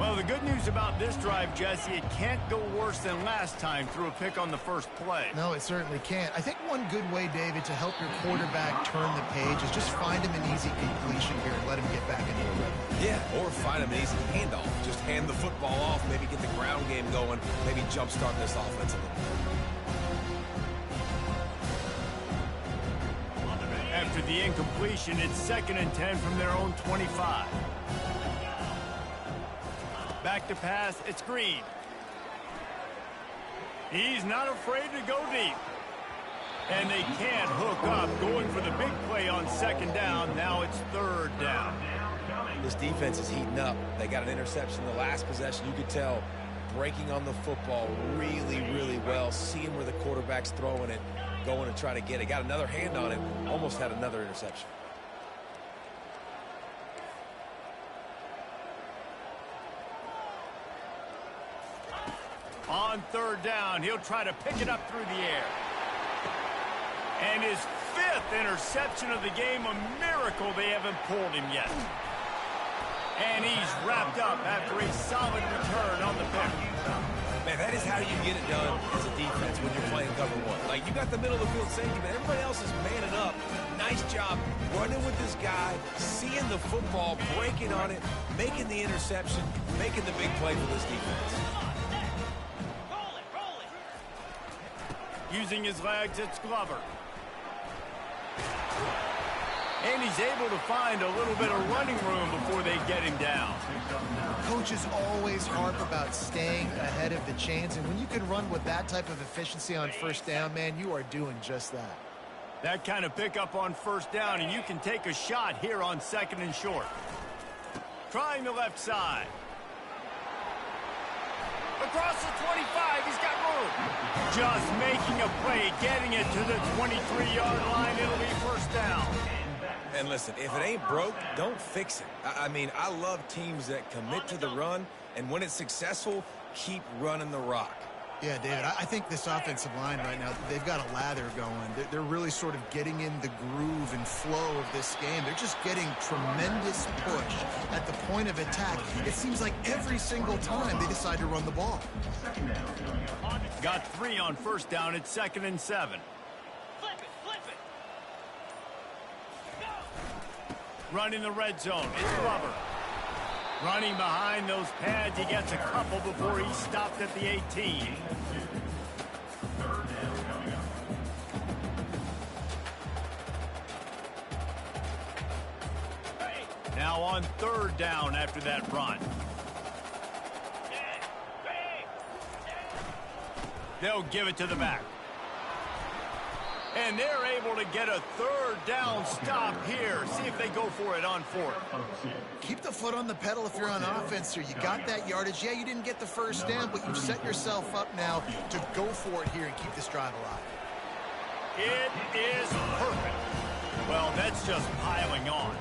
Well, the good news about this drive, Jesse, it can't go worse than last time through a pick on the first play. No, it certainly can't. I think one good way, David, to help your quarterback turn the page is just find him an easy completion here and let him get back into the rhythm. Yeah, or find him an easy handoff. Just hand the football off, maybe get the ground game going, maybe jumpstart this offense a little bit. After the incompletion, it's 2nd and 10 from their own 25. Back to pass, it's Green. He's not afraid to go deep. And they can't hook up, going for the big play on 2nd down. Now it's 3rd down. This defense is heating up. They got an interception the last possession. You could tell breaking on the football really, really well, seeing where the quarterback's throwing it, going to try to get it. Got another hand on it, almost had another interception. On third down, he'll try to pick it up through the air. And his 5th interception of the game, a miracle they haven't pulled him yet. And he's wrapped up after a solid return on the pick. Man, that is how you get it done as a defense when you're playing cover one. Like, you got the middle of the field safety, but everybody else is manning up. Nice job running with this guy, seeing the football, breaking on it, making the interception, making the big play for this defense. Using his legs, it's Glover. And he's able to find a little bit of running room before they get him down. Coaches always harp about staying ahead of the chains, and when you can run with that type of efficiency on first down, man, you are doing just that. That kind of pickup on first down, and you can take a shot here on 2nd and short. Trying the left side. Across the 25, he's got room. Just making a play, getting it to the 23-yard line. It'll be first down. And listen, if it ain't broke, don't fix it. I mean, I love teams that commit to the run, and when it's successful, keep running the rock. Yeah, David, I think this offensive line right now, they've got a lather going. They're really sort of getting in the groove and flow of this game. They're just getting tremendous push at the point of attack. It seems like every single time they decide to run the ball. Got 3 on first down. It's 2nd and 7. Flip it. Running the red zone. It's Glover. Running behind those pads. He gets a couple before he stopped at the 18. Now on third down after that run. They'll give it to the back. And they're able to get a third down stop here. See if they go for it on 4th. Keep the foot on the pedal if you're on offense here. You got that yardage. Yeah, you didn't get the first down, but you've set yourself up now to go for it here and keep this drive alive. It is perfect. Well, that's just piling on.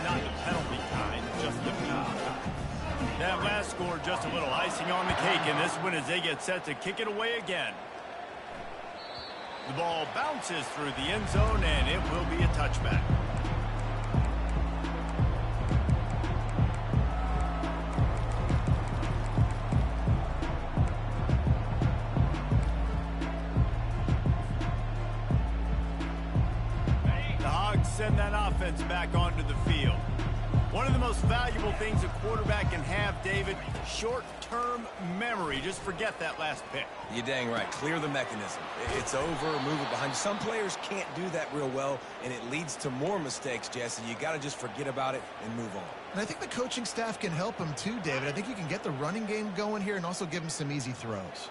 Not the penalty kind, just the beat kind. That last score just a little icing on the cake in this one as they get set to kick it away again. The ball bounces through the end zone, and it will be a touchback. The Hogs send that offense back onto the field. One of the most valuable things a quarterback can have, David, short-term memory. Just forget that last pick. You're dang right. Clear the mechanism. It's over, move it behind you. Some players can't do that real well, and it leads to more mistakes, Jesse. You got to just forget about it and move on. And I think the coaching staff can help him too, David. I think you can get the running game going here and also give him some easy throws.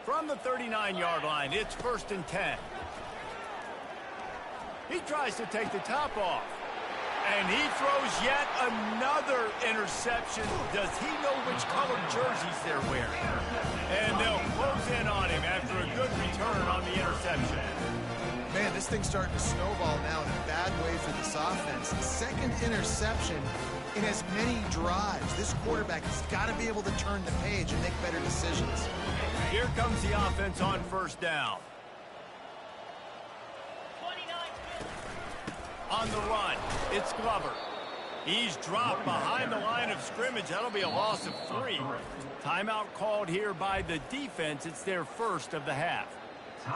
From the 39-yard line, it's 1st and 10. He tries to take the top off. And he throws yet another interception. Does he know which colored jerseys they're wearing? And they'll close in on him after a good return on the interception. Man, this thing's starting to snowball now in a bad way for this offense. Second interception in as many drives. This quarterback has got to be able to turn the page and make better decisions. Here comes the offense on first down. On the run, it's Glover. He's dropped behind the line of scrimmage. That'll be a loss of 3. Timeout called here by the defense. It's their first of the half.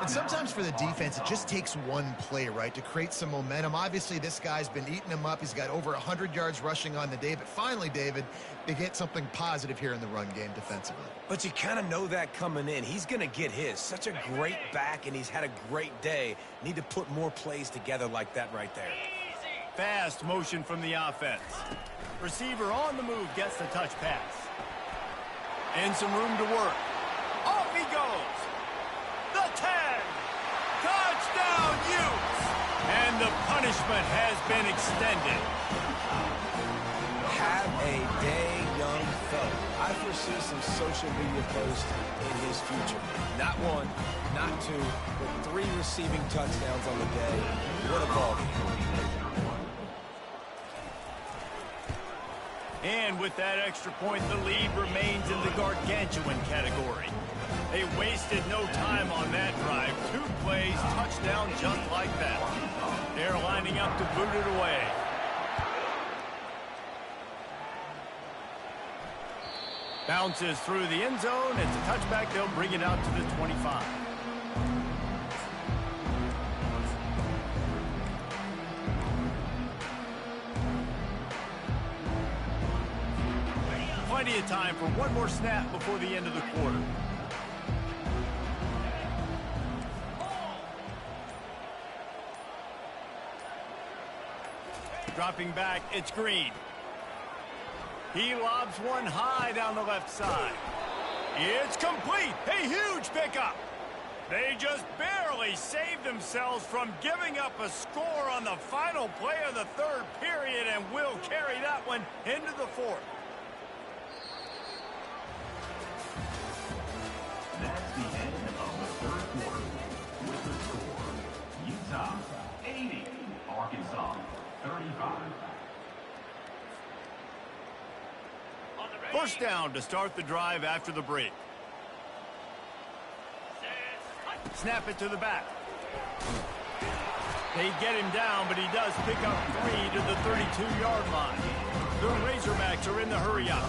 And sometimes for the defense, it just takes one play, right, to create some momentum. Obviously, this guy's been eating him up. He's got over 100 yards rushing on the day. But finally, David, they get something positive here in the run game defensively. But you kind of know that coming in. He's going to get his. Such a great back, and he's had a great day. Need to put more plays together like that right there. Fast motion from the offense. Receiver on the move gets the touch pass. And some room to work. Off he goes. The 10. Touchdown, Utes. And the punishment has been extended. Have a day, young fella. I foresee some social media posts in his future. Not one, not two, but 3 receiving touchdowns on the day. What a ball game. And with that extra point, the lead remains in the gargantuan category. They wasted no time on that drive. 2 plays, touchdown just like that. They're lining up to boot it away. Bounces through the end zone. It's a touchback. They'll bring it out to the 25. Plenty of time for one more snap before the end of the quarter. Dropping back, it's Green. He lobs one high down the left side. It's complete. A huge pickup. They just barely saved themselves from giving up a score on the final play of the 3rd period and will carry that one into the 4th. That's the end of the 3rd quarter. With the score, Utah 80, Arkansas 35. First down to start the drive after the break. Snap it to the back. They get him down, but he does pick up 3 to the 32-yard line. The Razorbacks are in the hurry-up.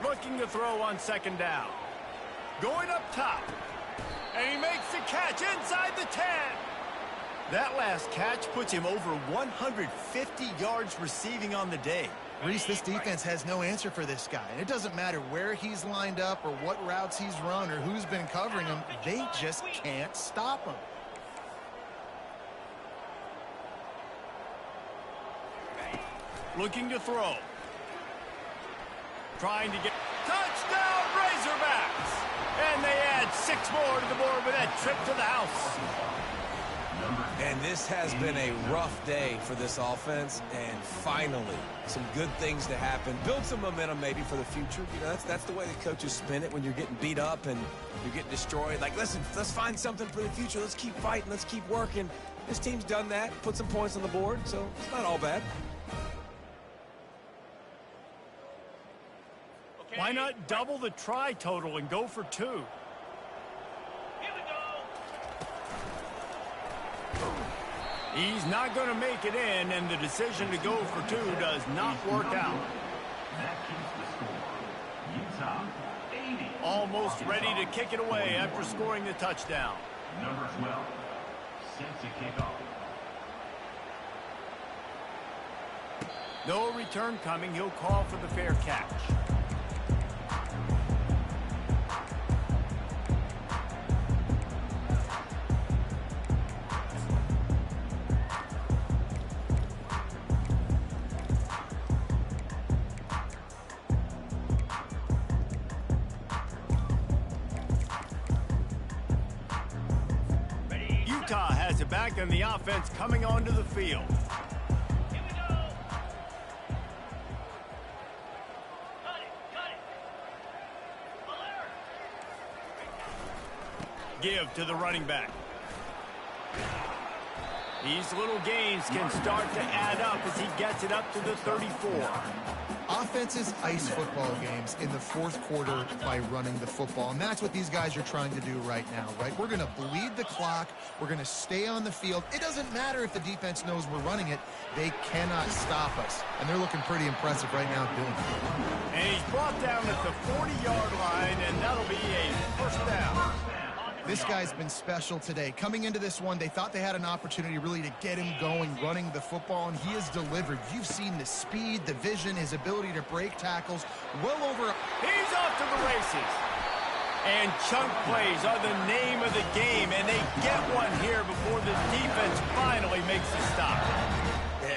Looking to throw on 2nd down. Going up top. And he makes the catch inside the 10. That last catch puts him over 150 yards receiving on the day. Reese, this defense has no answer for this guy. And it doesn't matter where he's lined up or what routes he's run or who's been covering him. They just can't stop him. Looking to throw. Trying to get touchdown Razorbacks. And they add 6 more to the board with that trip to the house. And this has been a rough day for this offense, and finally, some good things to happen. Build some momentum maybe for the future. You know, that's the way the coaches spin it when you're getting beat up and you're getting destroyed. Like, listen, let's find something for the future. Let's keep fighting. Let's keep working. This team's done that, put some points on the board, so it's not all bad. Why not double the try total and go for 2? Here we go. He's not going to make it in, and the decision to go for 2 does not work out. That keeps the score. Utah 80. Almost ready to kick it away after scoring the touchdown. Number 12, set to kick off. No return coming. He'll call for the fair catch. Utah has it back, and the offense coming onto the field. Here we go. Cut it. Valera. Give to the running back. These little gains can start to add up as he gets it up to the 34. Offenses ice football games in the 4th quarter by running the football, and that's what these guys are trying to do right now, right? We're going to bleed the clock. We're going to stay on the field. It doesn't matter if the defense knows we're running it. They cannot stop us, and they're looking pretty impressive right now doing it. And he's brought down at the 40-yard line, and that'll be a first down. This guy's been special today. Coming into this one, they thought they had an opportunity really to get him going, running the football, and he has delivered. You've seen the speed, the vision, his ability to break tackles well over. He's off to the races. And chunk plays are the name of the game, and they get one here before the defense finally makes a stop.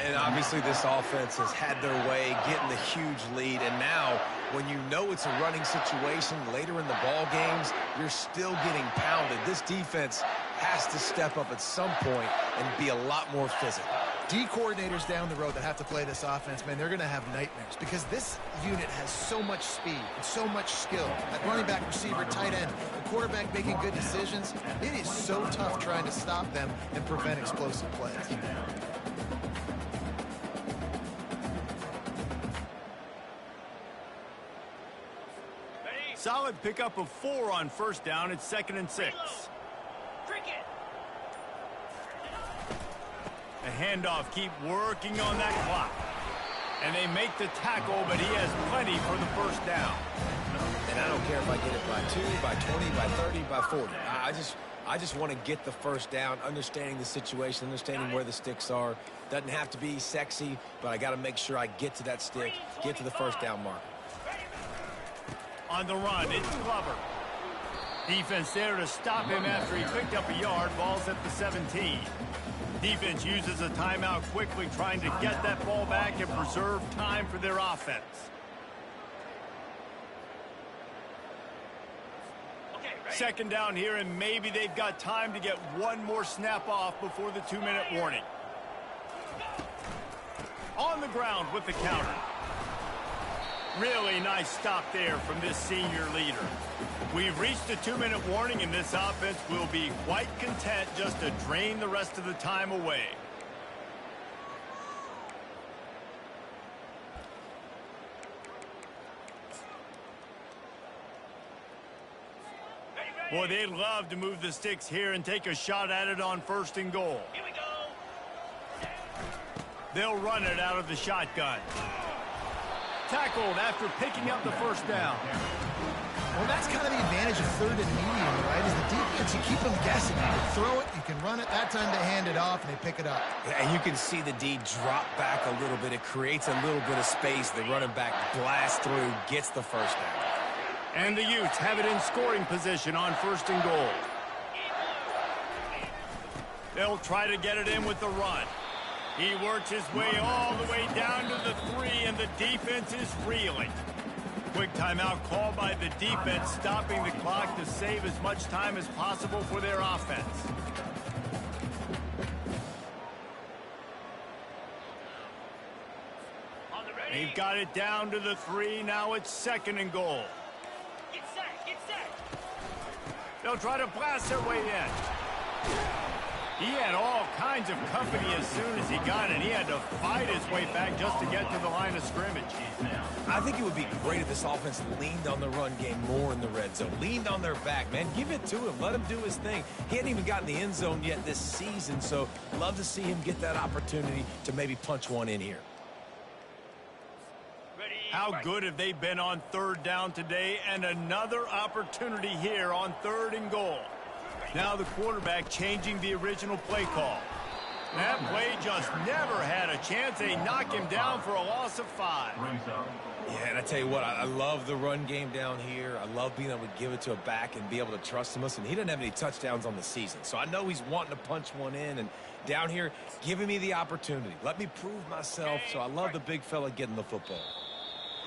And obviously this offense has had their way, getting the huge lead. And now, when you know it's a running situation later in the ball games, you're still getting pounded. This defense has to step up at some point and be a lot more physical. D coordinators down the road that have to play this offense, man, they're going to have nightmares because this unit has so much speed and so much skill. At running back, receiver, tight end, the quarterback making good decisions. It is so tough trying to stop them and prevent explosive plays. Solid pickup of 4 on first down. It's 2nd and 6. Cricket. The handoff, keep working on that clock. And they make the tackle, but he has plenty for the first down. And I don't care if I get it by 2, by 20, by 30, by 40. I just want to get the first down, understanding the situation, understanding where the sticks are. Doesn't have to be sexy, but I got to make sure I get to that stick, get to the first down mark. On the run, it's Glover. Defense there to stop him after he picked up a yard. Ball's at the 17. Defense uses a timeout quickly, trying to get that ball back and preserve time for their offense. Okay, ready? 2nd down here, and maybe they've got time to get one more snap off before the 2-minute warning. On the ground with the counter. Really nice stop there from this senior leader. We've reached the 2-minute warning, and this offense will be quite content just to drain the rest of the time away. Boy, they'd love to move the sticks here and take a shot at it on 1st and goal. Here we go. They'll run it out of the shotgun. Tackled after picking up the first down. Well, that's kind of the advantage of 3rd and medium, right? Is the defense, you keep them guessing. You can throw it, you can run it. That time they hand it off, and they pick it up. And you can see the D drop back a little bit. It creates a little bit of space. The running back blasts through, gets the first down. And the Utes have it in scoring position on 1st and goal. They'll try to get it in with the run. He works his way all the way down to the 3, and the defense is reeling. Quick timeout called by the defense, stopping the clock to save as much time as possible for their offense. On the ready. They've got it down to the 3. Now it's 2nd and goal. Get set. Get set. They'll try to blast their way in. He had all kinds of company as soon as he got it. He had to fight his way back just to get to the line of scrimmage. I think it would be great if this offense leaned on the run game more in the red zone. Leaned on their back, man. Give it to him. Let him do his thing. He hadn't even gotten the end zone yet this season, so love to see him get that opportunity to maybe punch one in here. Ready. How right. good have they been on 3rd down today? And another opportunity here on 3rd and goal. Now the quarterback changing the original play call. That play just never had a chance. They knock him down for a loss of 5. Yeah, and I tell you what, I love the run game down here. I love being able to give it to a back and be able to trust him. Listen, he doesn't have any touchdowns on the season, so I know he's wanting to punch one in. And down here, giving me the opportunity. Let me prove myself, so I love the big fella getting the football.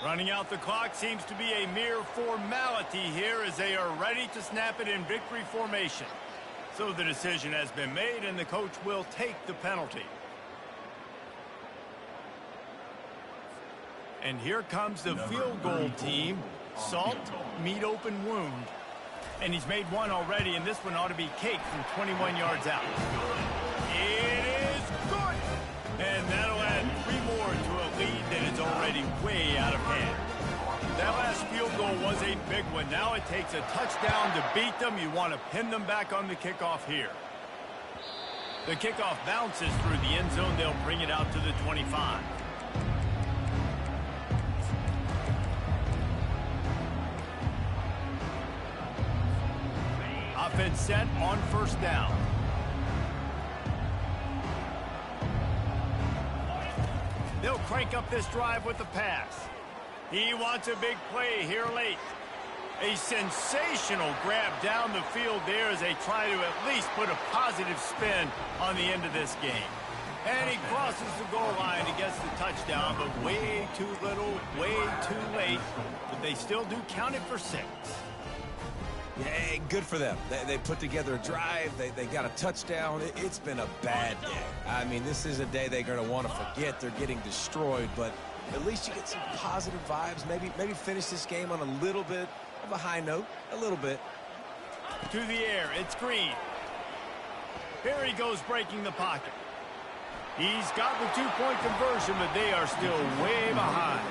Running out the clock seems to be a mere formality here as they are ready to snap it in victory formation. So the decision has been made, and the coach will take the penalty. And here comes the field goal team. Salt, meet open wound. And he's made one already, and this one ought to be cake from 21 yards out. It is good! And that'll add 3 more to a lead that is already way out of hand. That last field goal was a big one. Now it takes a touchdown to beat them. You want to pin them back on the kickoff here. The kickoff bounces through the end zone. They'll bring it out to the 25. Offense set on 1st down. They'll crank up this drive with the pass. He wants a big play here late. A sensational grab down the field there as they try to at least put a positive spin on the end of this game. And he crosses the goal line and gets the touchdown, but way too little, way too late. But they still do count it for 6. Yeah, good for them. They put together a drive. They got a touchdown. It's been a bad day. I mean, this is a day they're going to want to forget. They're getting destroyed, but at least you get some positive vibes. Maybe finish this game on a little bit of a high note. A little bit. To the air, it's Green. Here he goes breaking the pocket. He's got the two-point conversion, but they are still way behind.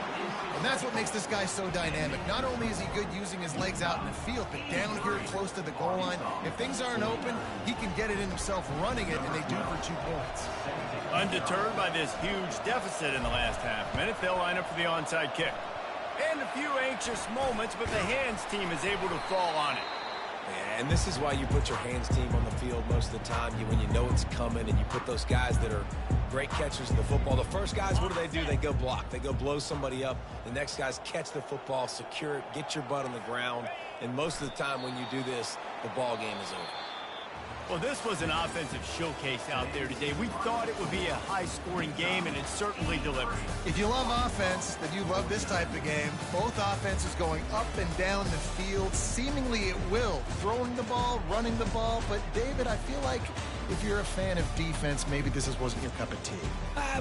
And that's what makes this guy so dynamic. Not only is he good using his legs out in the field, but down here close to the goal line, if things aren't open, he can get it in himself running it, and they do for 2 points. Undeterred by this huge deficit in the last half-minute, they'll line up for the onside kick. And a few anxious moments, but the hands team is able to fall on it. Yeah, and this is why you put your hands team on the field most of the time. When you know it's coming, and you put those guys that are great catchers of the football. The first guys, what do? They go block. They go blow somebody up. The next guys catch the football, secure it, get your butt on the ground. And most of the time when you do this, the ball game is over. Well, this was an offensive showcase out there today. We thought it would be a high-scoring game, and it certainly delivered. If you love offense, then you love this type of game. Both offenses going up and down the field, seemingly at will. Throwing the ball, running the ball. But, David, I feel like if you're a fan of defense, maybe this wasn't your cup of tea.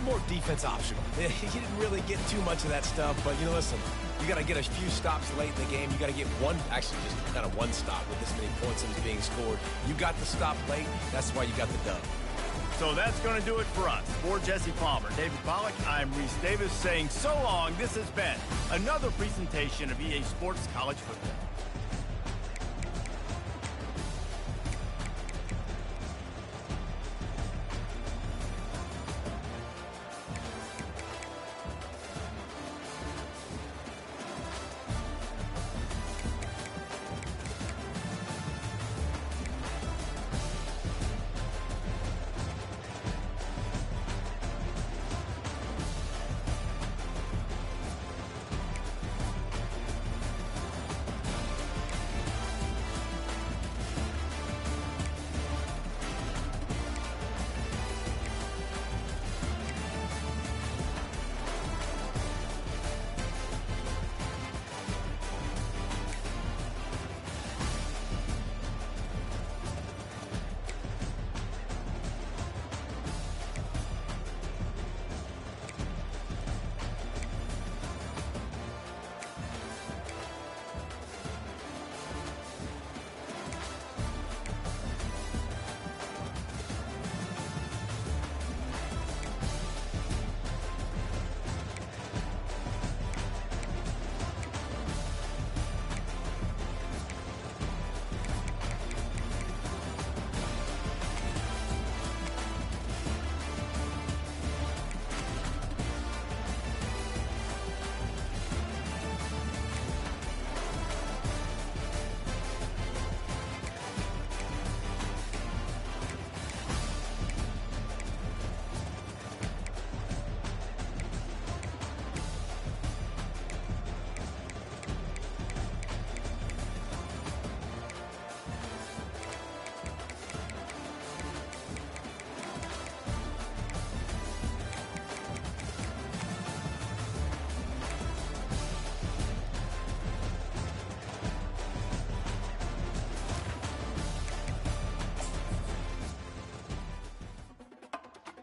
More defense optional. You didn't really get too much of that stuff, but, listen, you got to get a few stops late in the game. You got to get actually just kind of one stop with this many points that was being scored. You got the stop late. That's why you got the dub. So that's going to do it for us. For Jesse Palmer, David Pollack, I'm Reese Davis saying so long. This has been another presentation of EA Sports College Football.